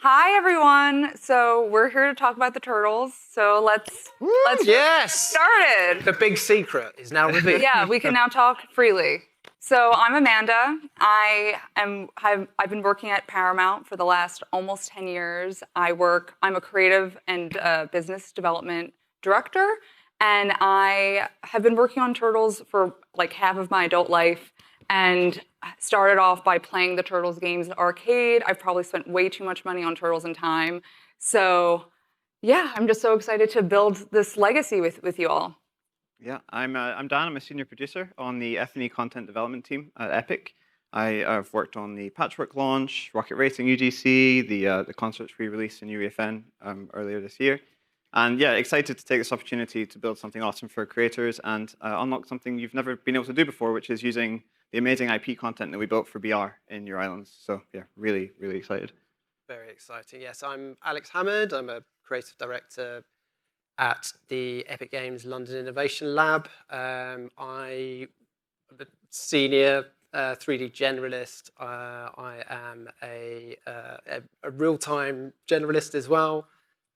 Hi everyone. So we're here to talk about the turtles. So let's Yes! get started. The big secret is now revealed. Yeah, we can now talk freely. So I'm Amanda. I've been working at Paramount for the last almost 10 years. I'm a creative and business development director, and I have been working on turtles for like half of my adult life. And started off by playing the Turtles games in the arcade. I've probably spent way too much money on Turtles and time. So yeah, I'm just so excited to build this legacy with you all. Yeah, I'm Dan. I'm a senior producer on the F&E content development team at Epic. I've worked on the Patchwork launch, Rocket Racing UGC, the concerts we released in UEFN earlier this year. And yeah, excited to take this opportunity to build something awesome for creators and unlock something you've never been able to do before, which is using the amazing IP content that we built for BR in your islands. So yeah, really, really excited. Very exciting. Yes, I'm Alex Hammond. I'm a creative director at the Epic Games London Innovation Lab. I'm a senior 3D generalist. I am a real-time generalist as well.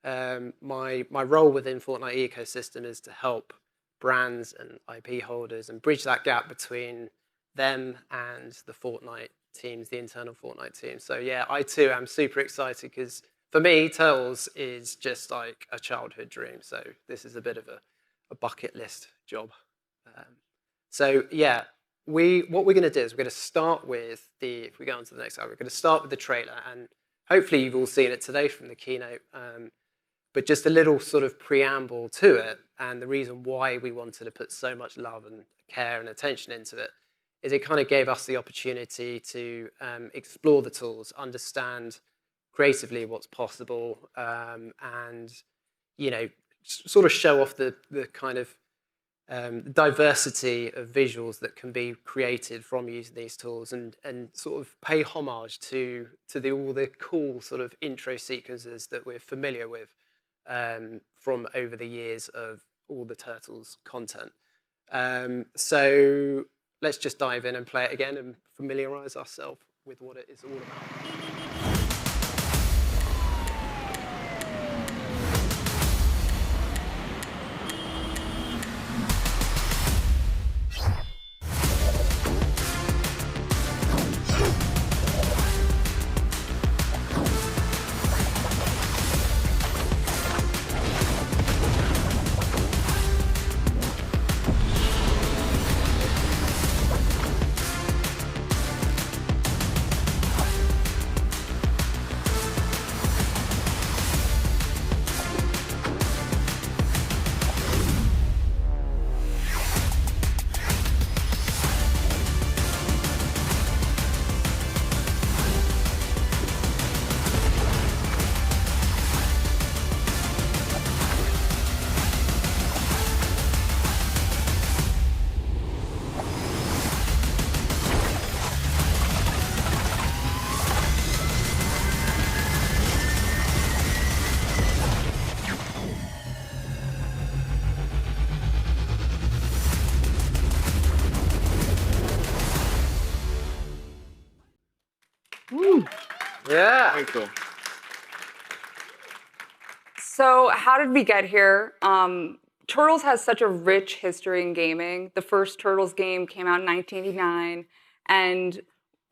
My role within Fortnite ecosystem is to help brands and IP holders and bridge that gap between them and the Fortnite teams, the internal Fortnite team. So yeah, I too am super excited because for me, Turtles is just like a childhood dream. So this is a bit of a bucket list job. So yeah, what we're going to do is we're going to start with if we go on to the next slide, we're going to start with the trailer, and hopefully you've all seen it today from the keynote. But just a little sort of preamble to it, and the reason why we wanted to put so much love and care and attention into it is it kind of gave us the opportunity to explore the tools, understand creatively what's possible, and sort of show off the kind of diversity of visuals that can be created from using these tools, and sort of pay homage to all the cool sort of intro sequences that we're familiar with from over the years of all the Turtles content. So let's just dive in and play it again and familiarize ourselves with what it is all about. Yeah. Very cool. So how did we get here? Turtles has such a rich history in gaming. The first Turtles game came out in 1989, and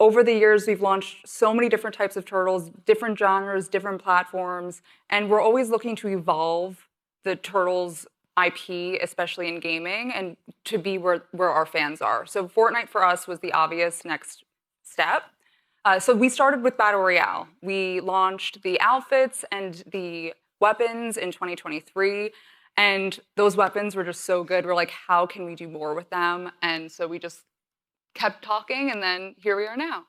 over the years we've launched so many different types of Turtles, different genres, different platforms, and we're always looking to evolve the Turtles IP, especially in gaming, and to be where our fans are. So Fortnite for us was the obvious next step. So we started with Battle Royale. We launched the outfits and the weapons in 2023, and those weapons were just so good. We're like, how can we do more with them? And so we just kept talking, and then here we are now.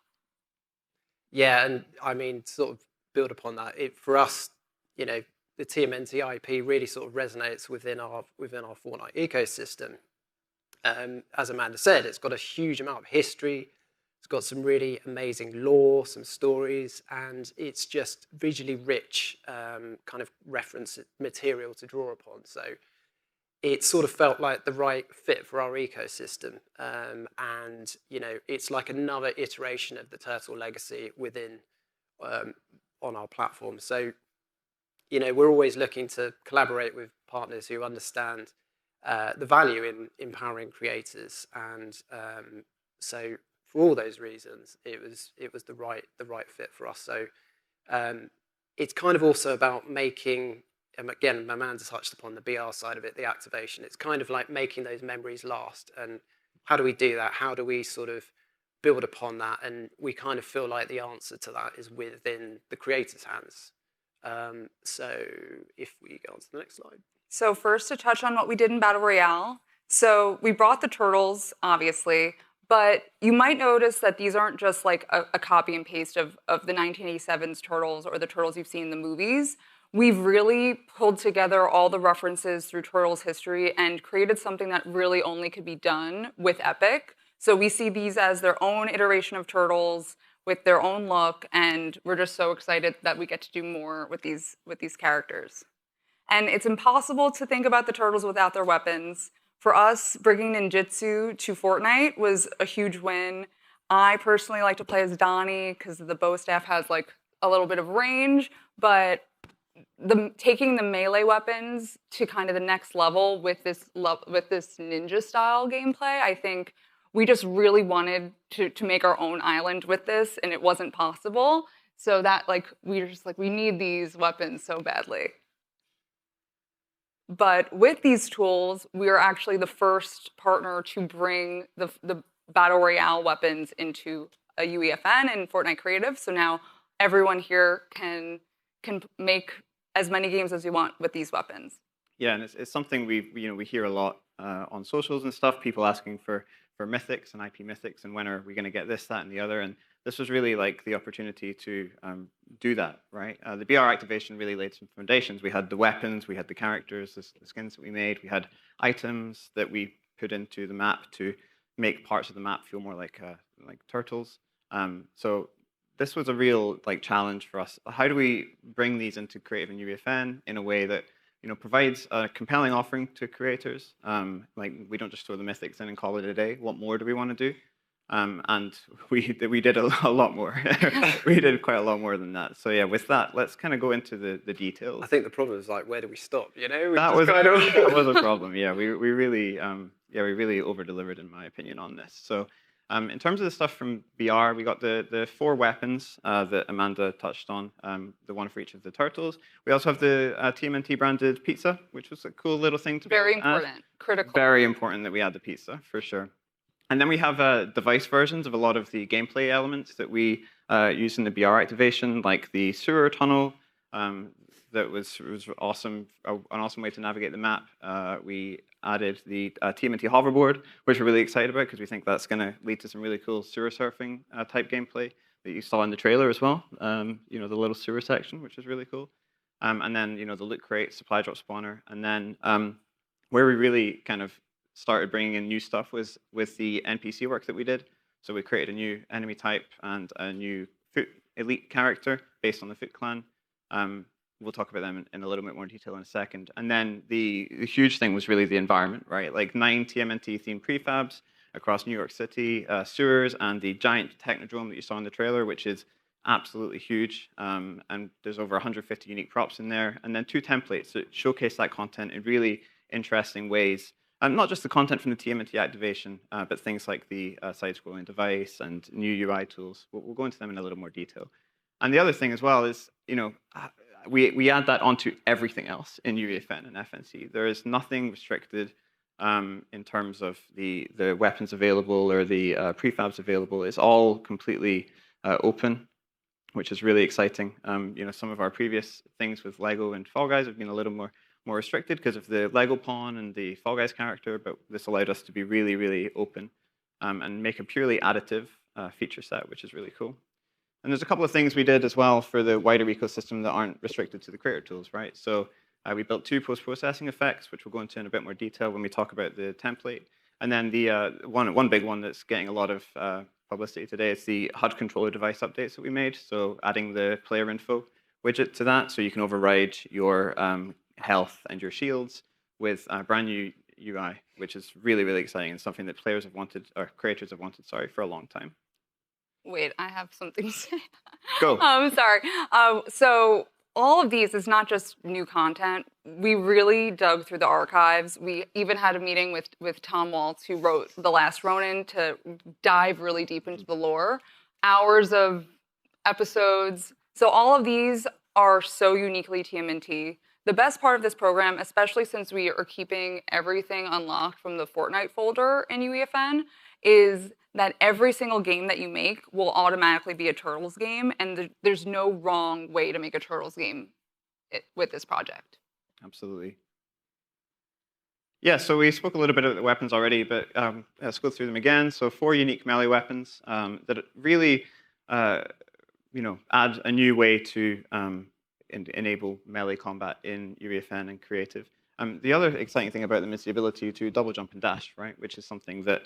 Yeah, and I mean, sort of build upon that. For us, the TMNT IP really sort of resonates within our Fortnite ecosystem. As Amanda said, it's got a huge amount of history. It's got some really amazing lore, some stories, and it's just visually rich kind of reference material to draw upon. So it sort of felt like the right fit for our ecosystem. And, you know, it's like another iteration of the Turtle legacy within on on our platform. So, we're always looking to collaborate with partners who understand the value in empowering creators, and so for all those reasons, it was the right fit for us. So it's kind of also about making, again, Amanda touched upon the BR side of it, the activation. It's kind of like making those memories last. And how do we do that? How do we sort of build upon that? And we kind of feel like the answer to that is within the creator's hands. So if we go on to the next slide. So first, to touch on what we did in Battle Royale. So we brought the turtles, obviously, but you might notice that these aren't just like a copy and paste of the 1987's turtles or the turtles you've seen in the movies. We've really pulled together all the references through Turtles history and created something that really only could be done with Epic. So we see these as their own iteration of Turtles with their own look, and we're just so excited that we get to do more with these characters. And it's impossible to think about the Turtles without their weapons. For us, bringing ninjutsu to Fortnite was a huge win. I personally like to play as Donnie because the bow staff has like a little bit of range, but taking the melee weapons to kind of the next level with this ninja style gameplay, I think we just really wanted to make our own island with this, and it wasn't possible. So that we were just like, we need these weapons so badly. But with these tools, we are actually the first partner to bring the Battle Royale weapons into a UEFN and Fortnite Creative. So now everyone here can make as many games as you want with these weapons. Yeah, and it's something we hear a lot on socials and stuff. People asking for mythics and IP mythics, and when are we going to get this, that, and the other? And this was really like the opportunity to do that, right? The BR activation really laid some foundations. We had the weapons, we had the characters, the skins that we made, we had items that we put into the map to make parts of the map feel more like turtles. So this was a real challenge for us. How do we bring these into Creative and UEFN in a way that provides a compelling offering to creators? We don't just throw the mythics in and call it a day. What more do we want to do? And we did a lot more. We did quite a lot more than that. So yeah, with that, let's kind of go into the details. I think the problem is where do we stop? That was a problem. Yeah, we really over-delivered in my opinion on this. So in terms of the stuff from BR, we got the 4 weapons that Amanda touched on, the one for each of the turtles. We also have the TMNT branded pizza, which was a cool little thing to very important, critical. Very important that we add the pizza for sure. And then we have device versions of a lot of the gameplay elements that we use in the BR activation, like the sewer tunnel. That was awesome, an awesome way to navigate the map. We added the TMNT hoverboard, which we're really excited about because we think that's going to lead to some really cool sewer surfing type gameplay that you saw in the trailer as well. The little sewer section, which is really cool. And then the loot crate, supply drop spawner, and then where we really kind of started bringing in new stuff was with the NPC work that we did. So we created a new enemy type and a new Foot elite character based on the Foot clan. We'll talk about them in a little bit more detail in a second. And then the huge thing was really the environment, right? 9 TMNT themed prefabs across New York City, sewers, and the giant technodrome that you saw in the trailer, which is absolutely huge. And there's over 150 unique props in there. And then 2 templates that showcase that content in really interesting ways. Not just the content from the TMNT activation, but things like the side-scrolling device and new UI tools. We'll go into them in a little more detail. And the other thing as well is, we add that onto everything else in UEFN and FNC. There is nothing restricted in terms of the weapons available or the prefabs available. It's all completely open, which is really exciting. Some of our previous things with Lego and Fall Guys have been a little more restricted because of the Lego pawn and the Fall Guys character, but this allowed us to be really, really open and make a purely additive feature set, which is really cool. And there's a couple of things we did as well for the wider ecosystem that aren't restricted to the creator tools, right? So we built 2 post-processing effects, which we'll go into in a bit more detail when we talk about the template. And then the one big one that's getting a lot of publicity today is the HUD controller device updates that we made. So adding the player info widget to that, so you can override your health and your shields with a brand new UI, which is really, really exciting and something that players have wanted, or creators have wanted, for a long time. Wait, I have something to say. Go. Sorry. So all of these is not just new content. We really dug through the archives. We even had a meeting with Tom Waltz, who wrote The Last Ronin, to dive really deep into the lore. Hours of episodes. So all of these are so uniquely TMNT. The best part of this program, especially since we are keeping everything unlocked from the Fortnite folder in UEFN, is that every single game that you make will automatically be a Turtles game, and there's no wrong way to make a Turtles game with this project. Absolutely. Yeah, so we spoke a little bit about the weapons already, but let's go through them again. So 4 unique melee weapons that really, add a new way to enable melee combat in UEFN and creative. The other exciting thing about them is the ability to double jump and dash, right? Which is something that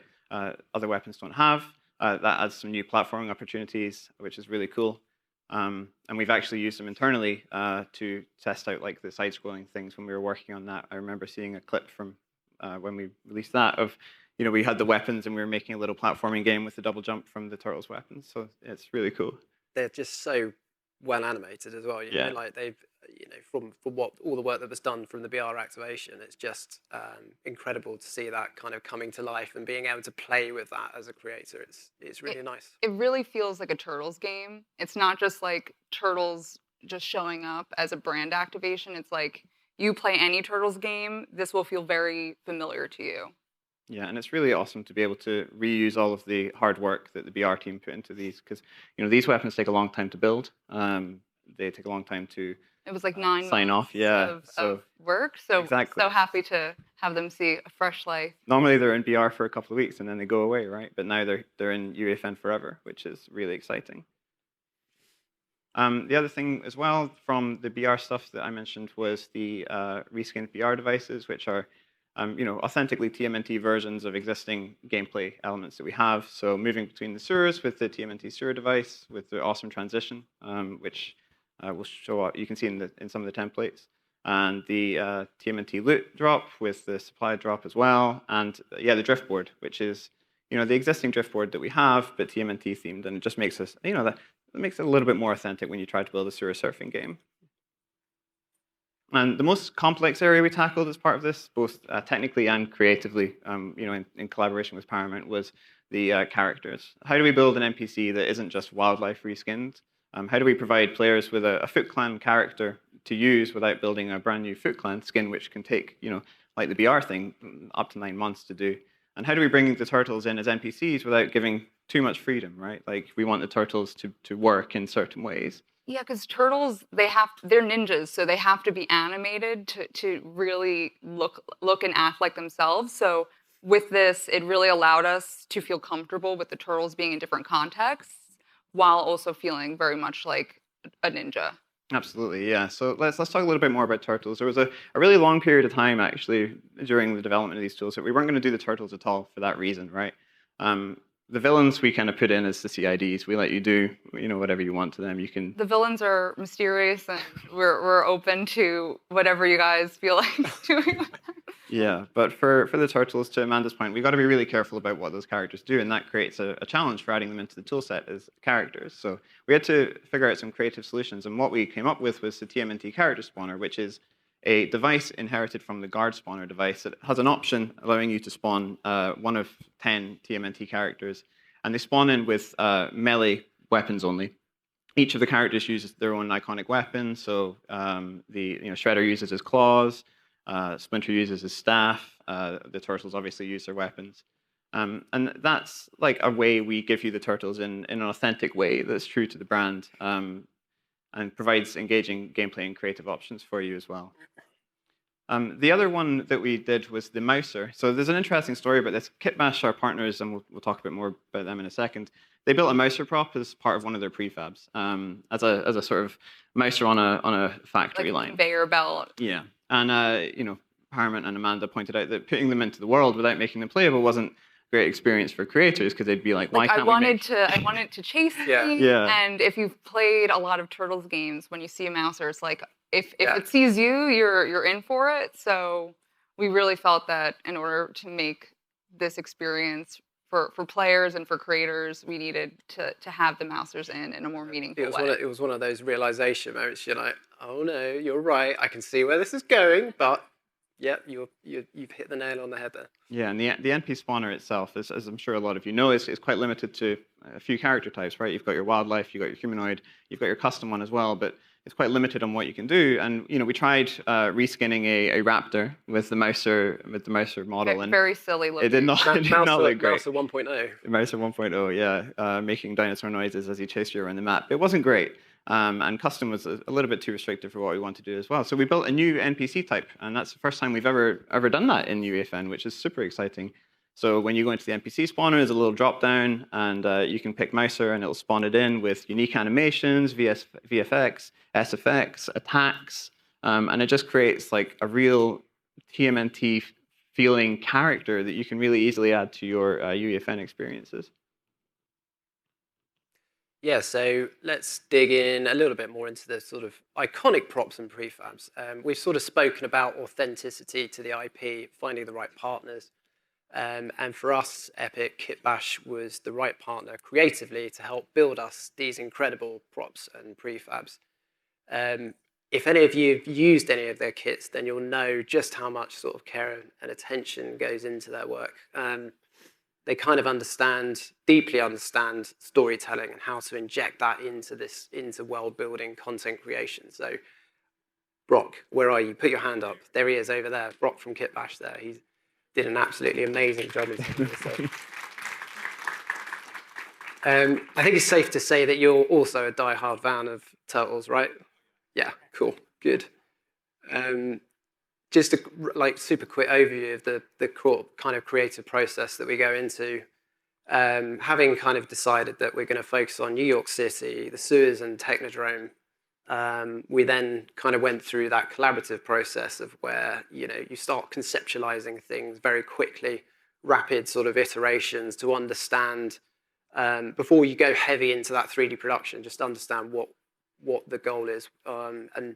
other weapons don't have. That adds some new platforming opportunities, which is really cool. And we've actually used them internally to test out like the side-scrolling things when we were working on that. I remember seeing a clip from when we released that of, we had the weapons and we were making a little platforming game with the double jump from the Turtles weapons. So it's really cool. They're just so well animated as well. Yeah. Like they've, from what all the work that was done from the BR activation, it's just incredible to see that kind of coming to life and being able to play with that as a creator. It's really nice. It really feels like a Turtles game. It's not just like Turtles just showing up as a brand activation. It's like you play any Turtles game, this will feel very familiar to you. Yeah, and it's really awesome to be able to reuse all of the hard work that the BR team put into these, because these weapons take a long time to build. They take a long time to it was like 9 sign months off. Yeah, of work. So exactly. So happy to have them see a fresh life. Normally they're in BR for a couple of weeks and then they go away, right? But now they're in UEFN forever, which is really exciting. The other thing as well from the BR stuff that I mentioned was the reskinned BR devices, which are authentically TMNT versions of existing gameplay elements that we have. So moving between the sewers with the TMNT sewer device with the awesome transition, which will show up. You can see in some of the templates, and the TMNT loot drop with the supply drop as well, and the driftboard, which is the existing driftboard that we have, but TMNT themed, and it just makes us that makes it a little bit more authentic when you try to build a sewer surfing game. And the most complex area we tackled as part of this, both technically and creatively, in collaboration with Paramount, was the characters. How do we build an NPC that isn't just wildlife reskinned? How do we provide players with a Foot Clan character to use without building a brand new Foot Clan skin, which can take, like the BR thing, up to 9 months to do? And how do we bring the turtles in as NPCs without giving too much freedom, right? Like we want the turtles to work in certain ways. Yeah, because turtles, they're ninjas, so they have to be animated to really look and act like themselves. So with this, it really allowed us to feel comfortable with the turtles being in different contexts while also feeling very much like a ninja. Absolutely, yeah. So let's talk a little bit more about turtles. There was a really long period of time, actually, during the development of these tools that we weren't going to do the turtles at all for that reason, right? The villains we kind of put in as the CIDs. We let you do, whatever you want to them. You can. The villains are mysterious, and we're open to whatever you guys feel like doing with them. Yeah, but for the turtles, to Amanda's point, we got to be really careful about what those characters do, and that creates a challenge for adding them into the toolset as characters. So we had to figure out some creative solutions, and what we came up with was the TMNT character spawner, which is a device inherited from the guard spawner device that has an option allowing you to spawn 1 of 10 TMNT characters, and they spawn in with melee weapons only. Each of the characters uses their own iconic weapon. So the Shredder uses his claws, Splinter uses his staff. The turtles obviously use their weapons, and that's like a way we give you the turtles in an authentic way that's true to the brand. And provides engaging gameplay and creative options for you as well. The other one that we did was the Mouser. So there's an interesting story about this. Kitbash, our partners, and we'll talk a bit more about them in a second. They built a Mouser prop as part of one of their prefabs, as a sort of Mouser on a factory line. Conveyor belt. Yeah, and Paramount and Amanda pointed out that putting them into the world without making them playable wasn't great experience for creators, because they'd be like, why can't I wanted to chase things. And if you've played a lot of Turtles games, when you see a Mouser, it's like if it sees you, you're in for it. So we really felt that in order to make this experience for players and for creators, we needed to have the mousers in a more meaningful way. It was one of those realization moments. You're like, oh no, you're right. I can see where this is going, but yeah, you've hit the nail on the head there. Yeah, and the NP spawner itself, as I'm sure a lot of you know, is quite limited to a few character types, right? You've got your wildlife, you've got your humanoid, you've got your custom one as well, but it's quite limited on what you can do. And we tried reskinning a raptor with the Mouser model, and very silly looking. It did not look great. Mouser 1.0. Mouser 1.0, yeah, making dinosaur noises as he chased you around the map. It wasn't great. And custom was a little bit too restrictive for what we want to do as well. So we built a new NPC type, and that's the first time we've ever done that in UEFN, which is super exciting. So when you go into the NPC spawner, there's a little drop down, and you can pick Mouser, and it'll spawn it in with unique animations, VFX, SFX, attacks, and it just creates like a real TMNT feeling character that you can really easily add to your UEFN experiences. Yeah, so let's dig in a little bit more into the sort of iconic props and prefabs. We've sort of spoken about authenticity to the IP, finding the right partners. And for us, Epic, Kitbash was the right partner creatively to help build us these incredible props and prefabs. If any of you have used any of their kits, then you'll know just how much sort of care and attention goes into their work. They kind of deeply understand storytelling and how to inject that into world building, content creation. So, Brock, where are you? Put your hand up. There he is over there. Brock from Kitbash there. He did an absolutely amazing job of this. I think it's safe to say that you're also a die-hard fan of Turtles, right? Yeah, cool, good. Just a super quick overview of the kind of creative process that we go into. Having kind of decided that we're going to focus on New York City, the sewers and Technodrome, we then kind of went through that collaborative process of where you start conceptualizing things very quickly, rapid sort of iterations to understand before you go heavy into that 3D production, just understand what the goal is, and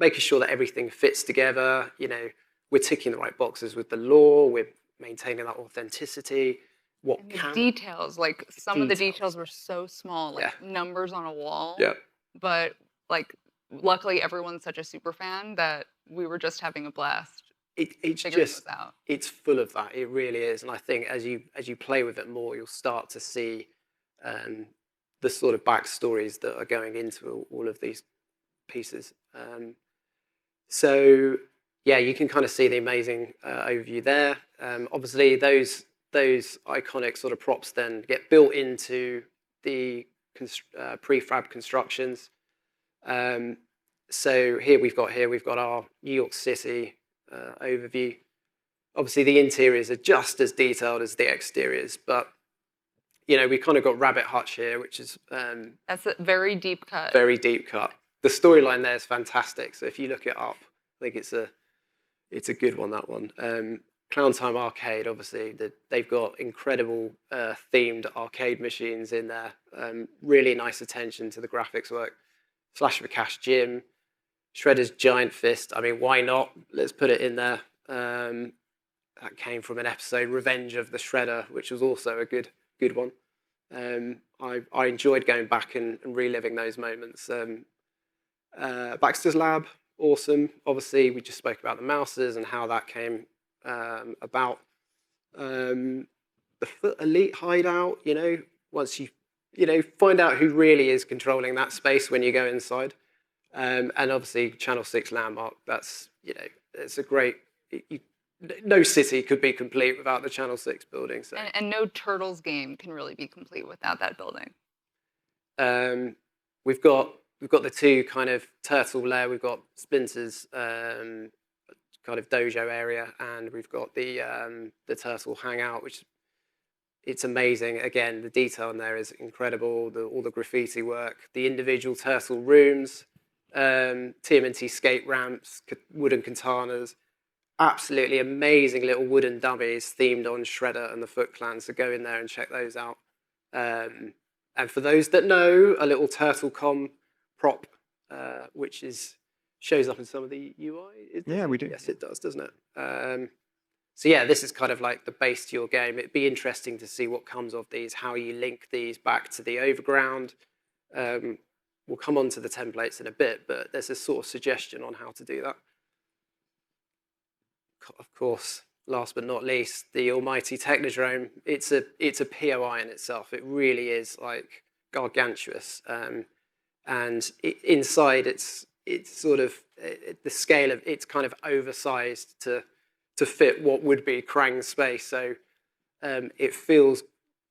making sure that everything fits together. We're ticking the right boxes with the lore, we're maintaining that authenticity. Details, like some of the details were so small, like numbers on a wall. Yeah. But like, luckily, everyone's such a super fan that we were just having a blast. It's just out. It's full of that. It really is, and I think as you play with it more, you'll start to see the sort of backstories that are going into all of these pieces. So yeah, you can kind of see the amazing overview there. Obviously, those iconic sort of props then get built into the prefab constructions. So here we've got our New York City overview. Obviously, the interiors are just as detailed as the exteriors, but we kind of got Rabbit Hutch here, which is that's a very deep cut. Very deep cut. The storyline there is fantastic. So if you look it up, I think it's a good one. That one. Clown Time Arcade. Obviously, they've got incredible themed arcade machines in there. Really nice attention to the graphics work. Flash of a Cash Gym, Shredder's Giant Fist. I mean, why not? Let's put it in there. That came from an episode, Revenge of the Shredder, which was also a good one. I enjoyed going back and reliving those moments. Baxter's Lab, awesome. Obviously, we just spoke about the Mousers and how that came about. The Foot Elite hideout, once you find out who really is controlling that space when you go inside. And obviously, Channel 6 Landmark, that's, it's a great... no city could be complete without the Channel 6 building. So. And no Turtles game can really be complete without that building. We've got the two kind of turtle lair. We've got Splinter's kind of dojo area, and we've got the turtle hangout, which it's amazing. Again, the detail in there is incredible. All the graffiti work, the individual turtle rooms, TMNT skate ramps, wooden katanas. Absolutely amazing little wooden dummies themed on Shredder and the Foot Clan, so go in there and check those out. And for those that know, a little TurtleCom prop, which shows up in some of the UI. Yeah, we do. Yes, it does, doesn't it? So yeah, this is kind of like the base to your game. It'd be interesting to see what comes of these, how you link these back to the overground. We'll come on to the templates in a bit, but there's a sort of suggestion on how to do that. Of course, last but not least, the almighty Technodrome. It's a POI in itself. It really is like gargantuous. And inside, it's sort of the scale of it's kind of oversized to fit what would be Krang's space. So it feels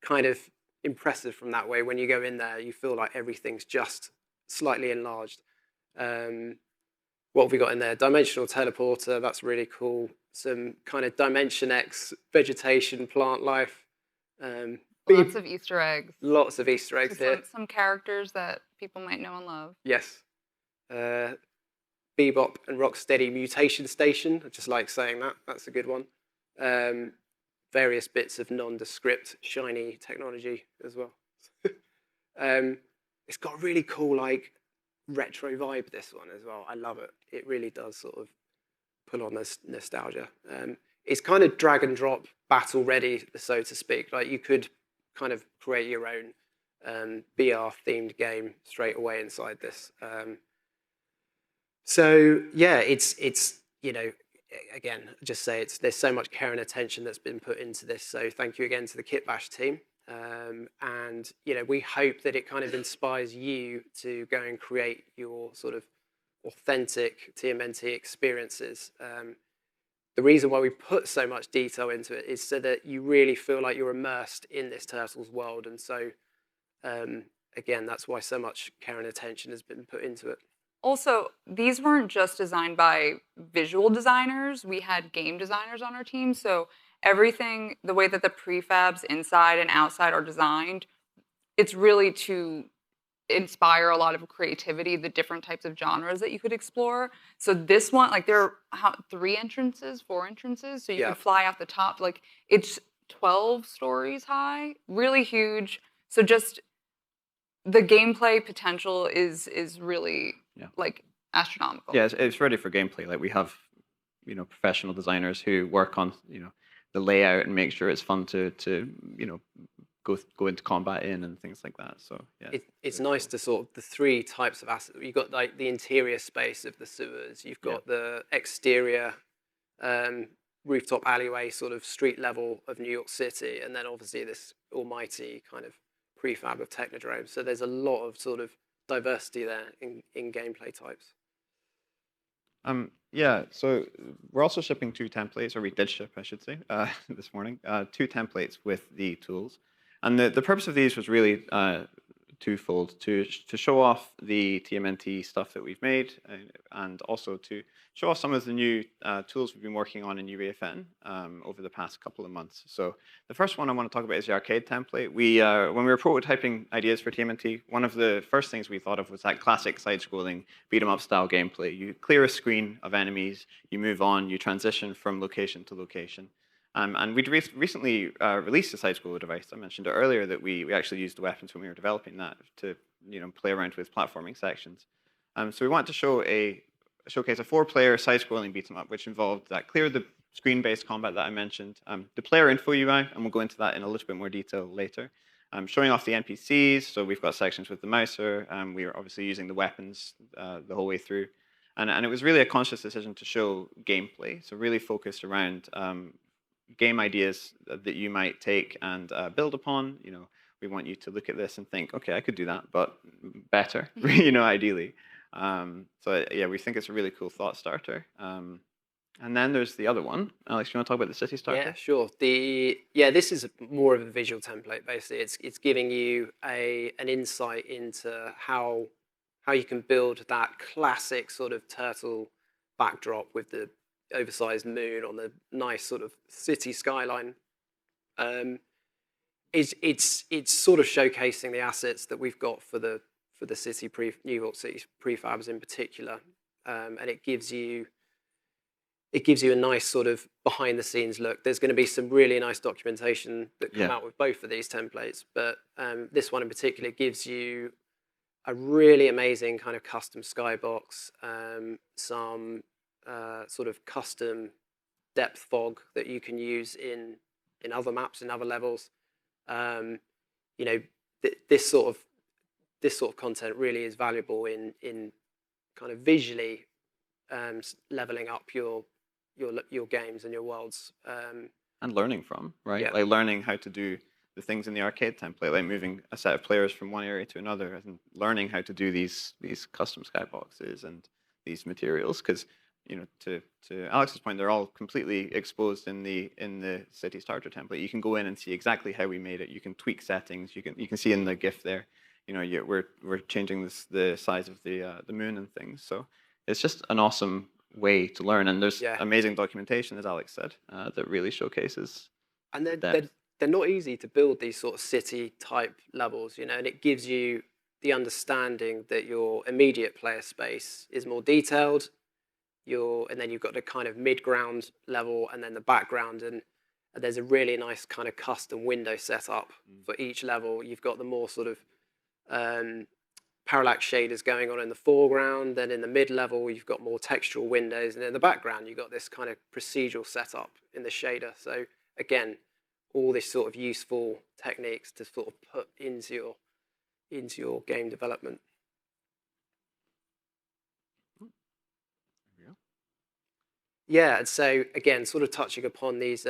kind of impressive from that way. When you go in there, you feel like everything's just slightly enlarged. What have we got in there? Dimensional teleporter, that's really cool. Some kind of Dimension X vegetation, plant life. Lots of Easter eggs. Lots of Easter eggs here. Some characters that people might know and love. Yes. Bebop and Rocksteady Mutation Station. I just like saying that. That's a good one. Various bits of nondescript, shiny technology as well. It's got a really cool, like, retro vibe, this one as well. I love it. It really does sort of pull on this nostalgia. It's kind of drag and drop, battle ready, so to speak. Like, you could kind of create your own BR themed game straight away inside this. So yeah, it's you know, again, just say there's so much care and attention that's been put into this. So thank you again to the Kitbash team. And you know, we hope that it kind of inspires you to go and create your sort of authentic TMNT experiences. The reason why we put so much detail into it is so that you really feel like you're immersed in this Turtles world. And so, again, that's why so much care and attention has been put into it. Also, these weren't just designed by visual designers. We had game designers on our team. So everything, the way that the prefabs inside and outside are designed, it's really to inspire a lot of creativity, the different types of genres that you could explore. So this one, like there are 4 entrances, so you could fly out the top. Like it's 12 stories high, really huge. So just the gameplay potential is really like astronomical. Yeah, it's ready for gameplay. Like we have, professional designers who work on, the layout and make sure it's fun to go into combat in and things like that. So yeah, it's nice to sort of the 3 types of assets. You've got like the interior space of the sewers. You've got the exterior rooftop alleyway, sort of street level of New York City, and then obviously this almighty kind of prefab of Technodrome. So there's a lot of sort of diversity there in gameplay types. Yeah, so we're also shipping 2 templates, or we did ship, I should say, this morning, 2 templates with the tools. And the purpose of these was really twofold: to show off the TMNT stuff that we've made, and also to show off some of the new tools we've been working on in UEFN over the past couple of months. So the first one I want to talk about is the arcade template. When we were prototyping ideas for TMNT, one of the first things we thought of was that classic side-scrolling beat-em-up style gameplay. You clear a screen of enemies, you move on, you transition from location to location. And we'd recently released a side-scroller device. I mentioned earlier that we actually used the weapons when we were developing that to play around with platforming sections. So we wanted to showcase a 4-player side-scrolling beat-em-up, which involved that clear the screen-based combat that I mentioned, the player info UI, and we'll go into that in a little bit more detail later. Showing off the NPCs, so we've got sections with the mouser. We are obviously using the weapons the whole way through. And it was really a conscious decision to show gameplay, so really focused around game ideas that you might take and build upon. We want you to look at this and think, okay, I could do that, but better, ideally. So yeah, we think it's a really cool thought starter. And then there's the other one. Alex, you want to talk about the city starter? Yeah, sure. This is more of a visual template. Basically, it's giving you an insight into how you can build that classic sort of turtle backdrop with the oversized moon on the nice sort of city skyline. It's sort of showcasing the assets that we've got for the city New York City prefabs in particular, and it gives you a nice sort of behind the scenes look. There's going to be some really nice documentation that come out with both of these templates, but this one in particular gives you a really amazing kind of custom skybox, some sort of custom depth fog that you can use in other maps, in other levels. You know, this sort of content really is valuable in kind of visually leveling up your games and your worlds. And learning from, right? Yeah. Like learning how to do the things in the arcade template, like moving a set of players from one area to another, and learning how to do these custom skyboxes and these materials. Because to Alex's point, they're all completely exposed in the city starter template. You can go in and see exactly how we made it. You can tweak settings. You can see in the GIF there. We're changing the size of the moon and things. So it's just an awesome way to learn, and there's amazing documentation, as Alex said, that really showcases. And they're not easy to build, these sort of city type levels, and it gives you the understanding that your immediate player space is more detailed. And then you've got the kind of mid-ground level, and then the background, and there's a really nice kind of custom window setup for each level. You've got the more sort of parallax shaders going on in the foreground, then in the mid-level you've got more textural windows, and in the background you've got this kind of procedural setup in the shader. So again, all this sort of useful techniques to sort of put into your game development. Yeah, and so again, sort of touching upon these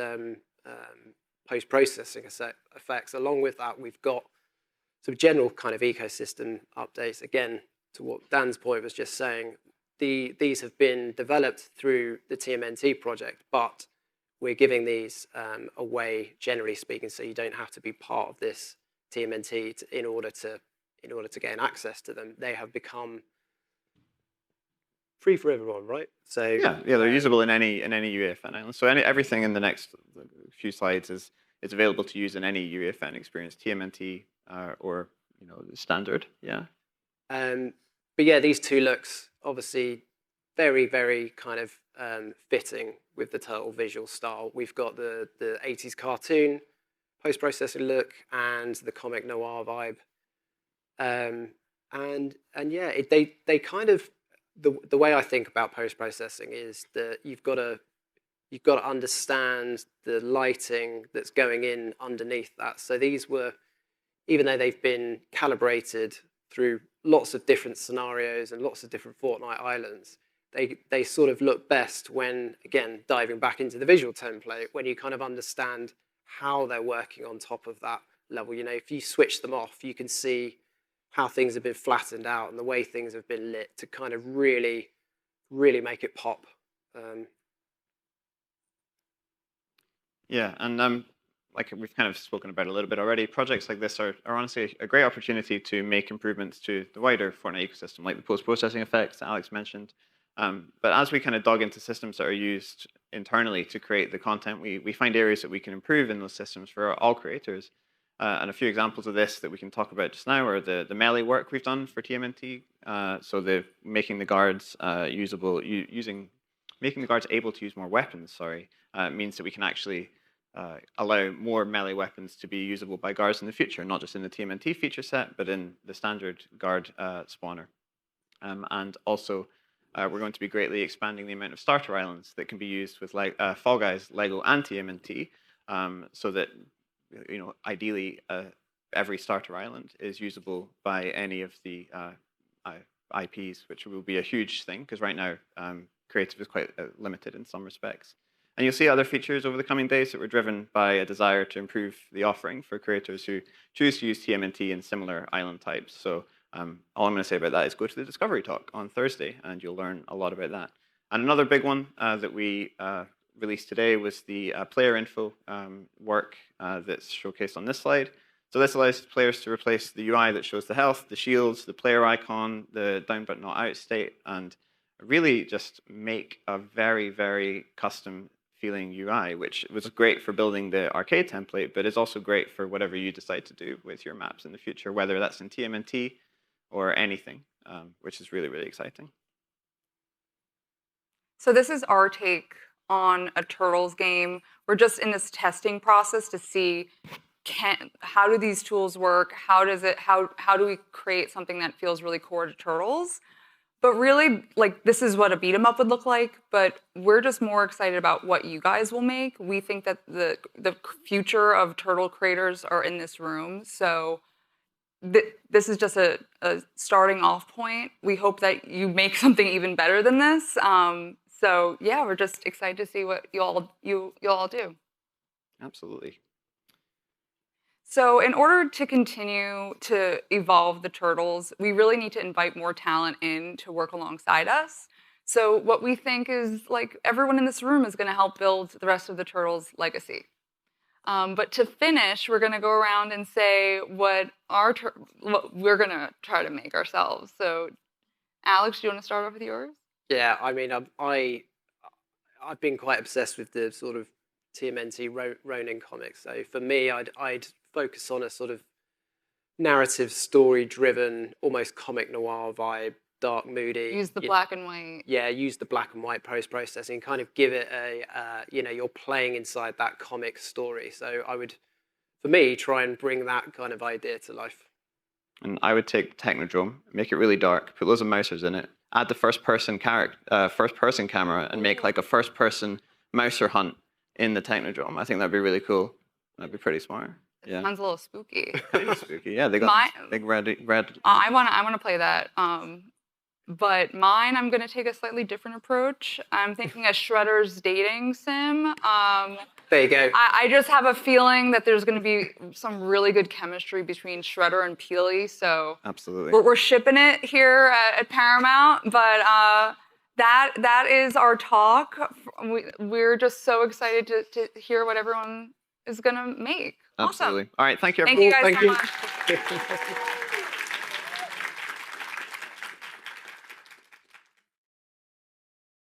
post-processing effects. Along with that, we've got some general kind of ecosystem updates. Again, to what Dan's point was just saying, these have been developed through the TMNT project, but we're giving these away, generally speaking, so you don't have to be part of this TMNT in order to gain access to them. They have become free for everyone, right? So yeah, they're usable in any UEFN island. So everything in the next few slides is available to use in any UEFN experience, TMNT or standard. Yeah. But yeah, these two looks obviously very, very kind of fitting with the Turtle visual style. We've got the 80s cartoon post-processing look and the comic noir vibe. And yeah, they kind of, the way I think about post-processing is that you've got to understand the lighting that's going in underneath that. So these were, even though they've been calibrated through lots of different scenarios and lots of different Fortnite islands, they sort of look best when, again, diving back into the visual template, when you kind of understand how they're working on top of that level. If you switch them off, you can see how things have been flattened out and the way things have been lit to kind of really, really make it pop. Yeah, and like we've kind of spoken about a little bit already, projects like this are honestly a great opportunity to make improvements to the wider Fortnite ecosystem, like the post-processing effects that Alex mentioned. But as we kind of dug into systems that are used internally to create the content, we find areas that we can improve in those systems for all creators. And a few examples of this that we can talk about just now are the melee work we've done for TMNT. So making the guards making the guards able to use more weapons, means that we can actually allow more melee weapons to be usable by guards in the future, not just in the TMNT feature set, but in the standard guard spawner. And also, we're going to be greatly expanding the amount of starter islands that can be used with Fall Guys, Lego, and TMNT, so that ideally every starter island is usable by any of the IPs, which will be a huge thing because right now creative is quite limited in some respects. And you'll see other features over the coming days that were driven by a desire to improve the offering for creators who choose to use TMNT in similar island types. So all I'm going to say about that is go to the Discovery Talk on Thursday, and you'll learn a lot about that. And another big one that we released today was the player info work that's showcased on this slide. So this allows players to replace the UI that shows the health, the shields, the player icon, the down but not out state, and really just make a very, very custom feeling UI, which was great for building the arcade template, but is also great for whatever you decide to do with your maps in the future, whether that's in TMNT or anything, which is really, really exciting. So this is our take on a Turtles game. We're just in this testing process to see how do these tools work? How do we create something that feels really core to Turtles? But really, like, this is what a beat 'em up would look like, but we're just more excited about what you guys will make. We think that the future of turtle creators are in this room, so this is just a starting off point. We hope that you make something even better than this. So yeah, we're just excited to see what you all do. Absolutely. So in order to continue to evolve the turtles, we really need to invite more talent in to work alongside us. So what we think is, like, everyone in this room is going to help build the rest of the turtles' legacy. But to finish, we're going to go around and say what we're going to try to make ourselves. So Alex, do you want to start off with yours? Yeah, I mean, I've been quite obsessed with the sort of TMNT Ronin comics. So for me, I'd focus on a sort of narrative, story-driven, almost comic noir vibe, dark, moody. Use the black and white. Yeah, use the black and white post-processing, kind of give it a, you're playing inside that comic story. So I would, for me, try and bring that kind of idea to life. And I would take Technodrome, make it really dark, put loads of mousers in it, add the first-person camera, and make like a first-person mouser hunt in the Technodrome. I think that'd be really cool. That'd be pretty smart. Yeah. Sounds a little spooky. Kind of spooky. Yeah, they got big red. I wanna play that. But mine, I'm gonna take a slightly different approach. I'm thinking a Shredder's dating sim. There you go. I just have a feeling that there's gonna be some really good chemistry between Shredder and Peely. So Absolutely. we're shipping it here at Paramount. But that is our talk. We're just so excited to hear what everyone is gonna make. Absolutely. Awesome. All right. Thank you. Thank you guys Thank so you. much.